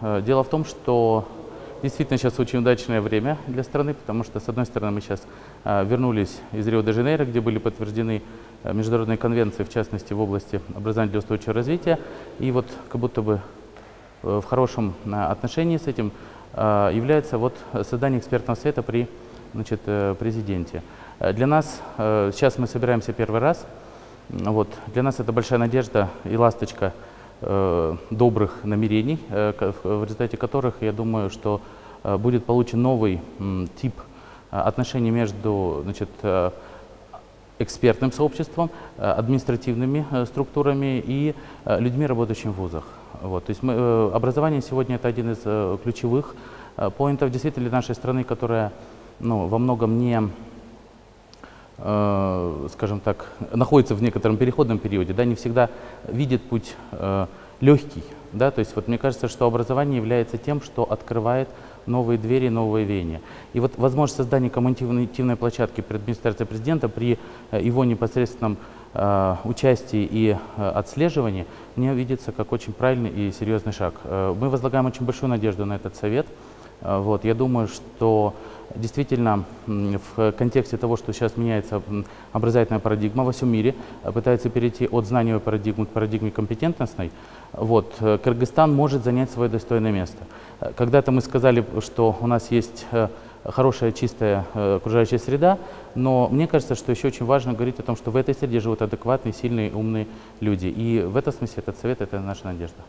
Дело в том, что действительно сейчас очень удачное время для страны, потому что, с одной стороны, мы сейчас вернулись из Рио-де-Жанейро, где были подтверждены международные конвенции, в частности, в области образования для устойчивого развития. И вот как будто бы в хорошем отношении с этим является вот создание экспертного совета при президенте. Для нас, сейчас мы собираемся первый раз, вот, для нас это большая надежда и ласточка добрых намерений, в результате которых, я думаю, что будет получен новый тип отношений между экспертным сообществом, административными структурами и людьми, работающими в вузах. Вот. То есть образование сегодня это один из ключевых поинтов действительно для нашей страны, которая во многом не, скажем так, находится в некотором переходном периоде, да, не всегда видит путь легкий. Да, то есть вот мне кажется, что образование является тем, что открывает новые двери, новые веяния. И вот возможность создания коммуникативной площадки при администрации президента, при его непосредственном участии и отслеживании, мне видится как очень правильный и серьезный шаг. Мы возлагаем очень большую надежду на этот совет. Вот, я думаю, что действительно в контексте того, что сейчас меняется образовательная парадигма во всем мире, пытается перейти от знаниевой парадигмы к парадигме компетентностной, вот, Кыргызстан может занять свое достойное место. Когда-то мы сказали, что у нас есть хорошая, чистая окружающая среда, но мне кажется, что еще очень важно говорить о том, что в этой среде живут адекватные, сильные, умные люди. И в этом смысле этот совет – это наша надежда.